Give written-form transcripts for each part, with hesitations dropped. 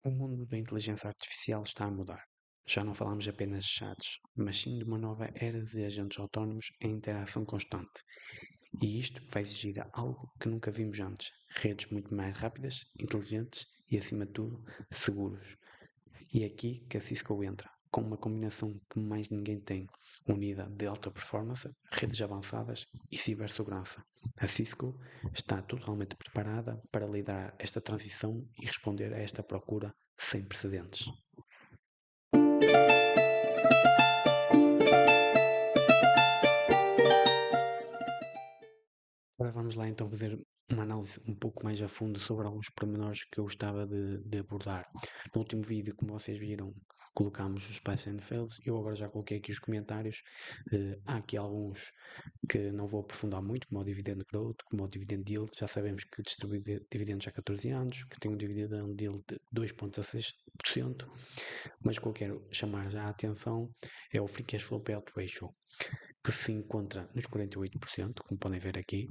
O mundo da inteligência artificial está a mudar. Já não falamos apenas de chats, mas sim de uma nova era de agentes autónomos em interação constante. E isto vai exigir algo que nunca vimos antes: redes muito mais rápidas, inteligentes e, acima de tudo, seguros. E é aqui que a Cisco entra, com uma combinação que mais ninguém tem, unida de alta performance, redes avançadas e cibersegurança. A Cisco está totalmente preparada para liderar esta transição e responder a esta procura sem precedentes. Agora vamos lá então fazer uma análise um pouco mais a fundo sobre alguns pormenores que eu gostava de abordar. No último vídeo, como vocês viram, colocámos os pass and fails. Eu agora já coloquei aqui os comentários. Há aqui alguns que não vou aprofundar muito, como o dividend growth, como o dividend yield. Já sabemos que distribui dividendos há 14 anos, que tem um dividend yield de 2,16%, mas o que eu quero chamar já a atenção é o Free Cash Flow Payout Ratio, que se encontra nos 48%, como podem ver aqui.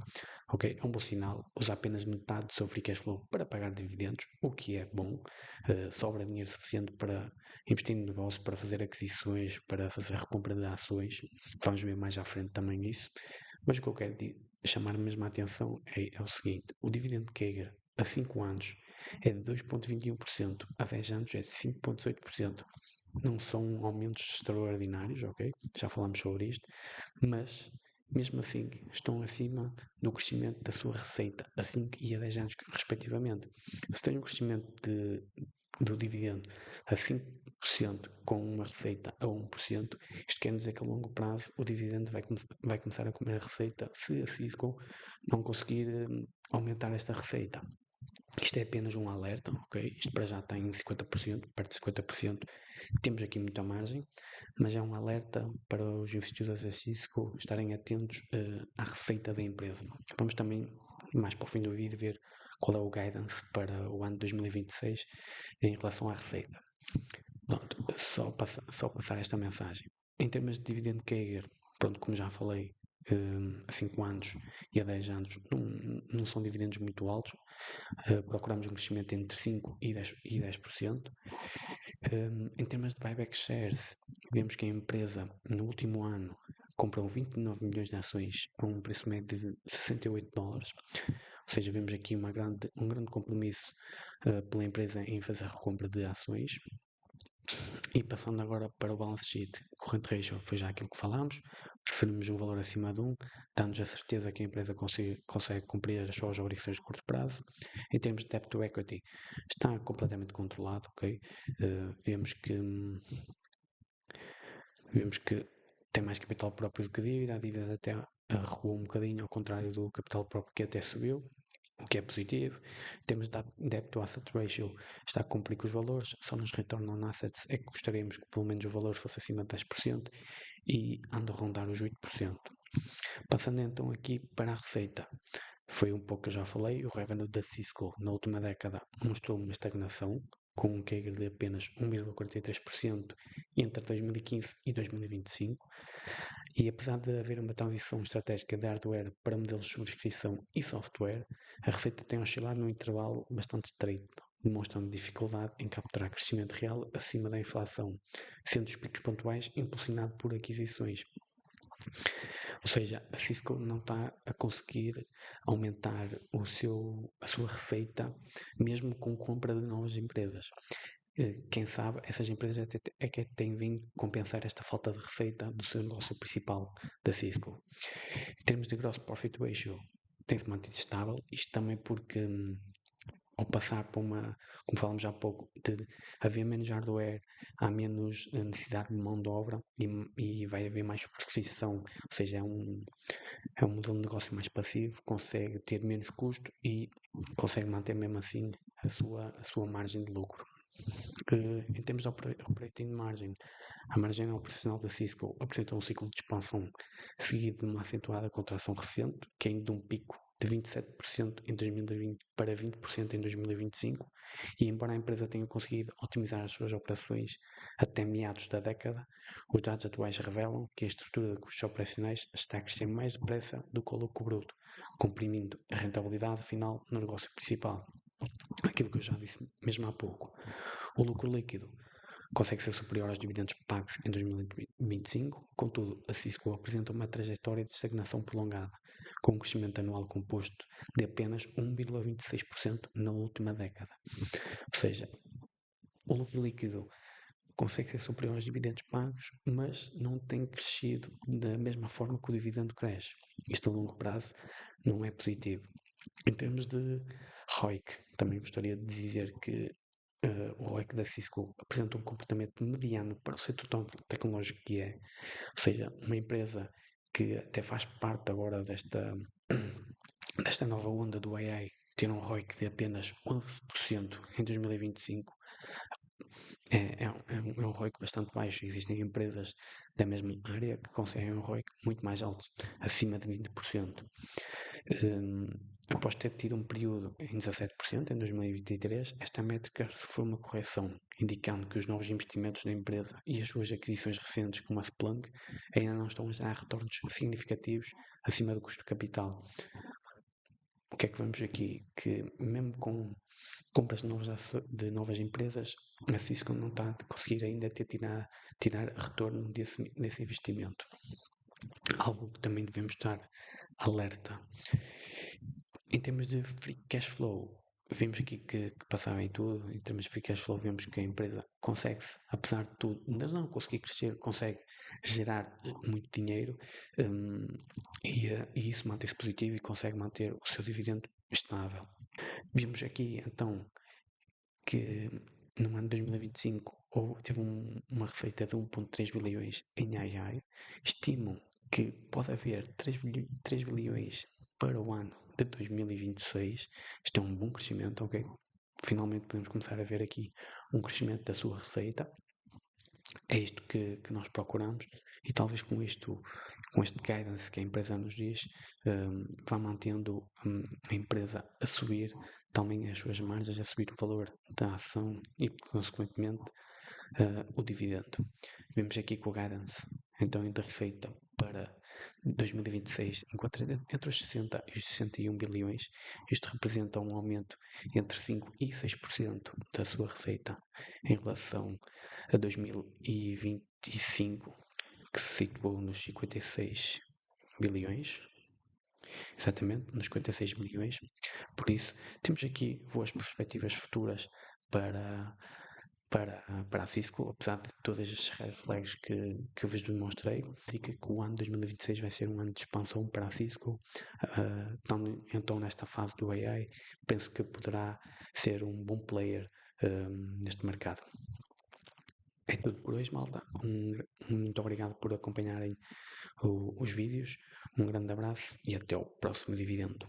Ok, é um bom sinal. Usa apenas metade do seu free cash flow para pagar dividendos, o que é bom. Sobra dinheiro suficiente para investir no negócio, para fazer aquisições, para fazer recompra de ações. Vamos ver mais à frente também isso. Mas o que eu quero chamar mesmo a atenção é o seguinte: o dividendo CAGR a 5 anos é de 2,21%, a 10 anos é de 5,8%. Não são aumentos extraordinários, ok? Já falamos sobre isto, mas mesmo assim estão acima do crescimento da sua receita a 5 e a 10 anos, respectivamente. Se tem um crescimento do dividendo a 5% com uma receita a 1%, isto quer dizer que a longo prazo o dividendo vai começar a comer a receita se a Cisco não conseguir aumentar esta receita. Isto é apenas um alerta, ok? Isto para já está em 50%, perto de 50%. Temos aqui muita margem, mas é um alerta para os investidores da Cisco estarem atentos à receita da empresa. Vamos também, mais para o fim do vídeo, ver qual é o guidance para o ano 2026 em relação à receita. Pronto, só passar esta mensagem. Em termos de dividendo CAGR, pronto, como já falei, a 5 anos e a 10 anos não são dividendos muito altos. Procuramos um crescimento entre 5% e 10%. Em termos de buyback shares, vemos que a empresa, no último ano, comprou 29 milhões de ações a um preço médio de $68. Ou seja, vemos aqui um grande compromisso pela empresa em fazer a recompra de ações. E passando agora para o balance sheet, current ratio foi já aquilo que falámos, preferimos um valor acima de 1, dando-nos a certeza que a empresa consegue cumprir as suas obrigações de curto prazo. Em termos de debt to equity, está completamente controlado, ok? Vemos que tem mais capital próprio do que dívida, a dívida até recuou um bocadinho, ao contrário do capital próprio que até subiu, o que é positivo. Temos debt to asset ratio, está a cumprir com os valores, só nos return on assets é que gostaríamos que pelo menos o valor fosse acima de 10% e anda a rondar os 8%. Passando então aqui para a receita. Foi um pouco que eu já falei, o revenue da Cisco na última década mostrou uma estagnação, com um CAGR de apenas 1,43% entre 2015 e 2025. E apesar de haver uma transição estratégica de hardware para modelos de subscrição e software, a receita tem oscilado num intervalo bastante estreito, demonstrando dificuldade em capturar crescimento real acima da inflação, sendo os picos pontuais impulsionados por aquisições. Ou seja, a Cisco não está a conseguir aumentar a sua receita mesmo com compra de novas empresas. Quem sabe essas empresas é que têm vindo compensar esta falta de receita do seu negócio principal da Cisco. Em termos de gross profit ratio, tem-se mantido estável, isto também porque ao passar por como falamos há pouco, de haver menos hardware, há menos necessidade de mão de obra e vai haver mais subscrição, ou seja, é um modelo de negócio mais passivo, consegue ter menos custo e consegue manter mesmo assim a sua margem de lucro. Em termos de operating margin, a margem operacional da Cisco apresenta um ciclo de expansão seguido de uma acentuada contração recente, caindo de um pico de 27% em 2020 para 20% em 2025, e embora a empresa tenha conseguido otimizar as suas operações até meados da década, os dados atuais revelam que a estrutura de custos operacionais está a crescer mais depressa do que o lucro bruto, comprimindo a rentabilidade final no negócio principal. Aquilo que eu já disse mesmo há pouco. O lucro líquido consegue ser superior aos dividendos pagos em 2025, contudo, a Cisco apresenta uma trajetória de estagnação prolongada, com um crescimento anual composto de apenas 1,26% na última década. Ou seja, o lucro líquido consegue ser superior aos dividendos pagos, mas não tem crescido da mesma forma que o dividendo cresce. Isto a longo prazo não é positivo. Em termos de ROIC, também gostaria de dizer que o ROIC da Cisco apresenta um comportamento mediano para o setor tão tecnológico que é. Ou seja, uma empresa que até faz parte agora desta nova onda do AI, ter um ROIC de apenas 11% em 2025 é um ROIC bastante baixo. Existem empresas da mesma área que conseguem um ROIC muito mais alto, acima de 20%. Após ter tido um período em 17% em 2023, esta métrica sofreu uma correção, indicando que os novos investimentos na empresa e as suas aquisições recentes, como a Splunk, ainda não estão a dar retornos significativos acima do custo de capital. O que é que vemos aqui? Que mesmo com compras de novas empresas, a Cisco não está a conseguir ainda tirar retorno desse investimento. Algo que também devemos estar alerta. Em termos de free cash flow, vimos aqui que passava em tudo. Em termos de free cash flow, vemos que a empresa consegue-se, apesar de tudo, ainda não conseguir crescer, consegue gerar muito dinheiro e isso mantém-se positivo e consegue manter o seu dividendo estável. Vimos aqui então que no ano de 2025 teve uma receita de 1,3 bilhões em AI. Estimam que pode haver 3 bilhões para o ano de 2026. Isto é um bom crescimento, ok? Finalmente podemos começar a ver aqui um crescimento da sua receita. É isto que nós procuramos e talvez com este guidance que a empresa nos diz, vá mantendo a empresa a subir também as suas margens, a subir o valor da ação e, consequentemente, o dividendo. Vemos aqui com o guidance, então, da receita para 2026, entre os 60 e os 61 bilhões, isto representa um aumento entre 5 e 6% da sua receita em relação a 2025, que se situou nos 56 bilhões, exatamente, nos 56 bilhões. Por isso, temos aqui boas perspectivas futuras para, para a Cisco, apesar de todas as red flags que eu vos demonstrei. Indica que o ano 2026 vai ser um ano de expansão para a Cisco. Então, nesta fase do AI, penso que poderá ser um bom player neste mercado. É tudo por hoje, malta. Muito obrigado por acompanharem os vídeos. Um grande abraço e até ao próximo dividendo.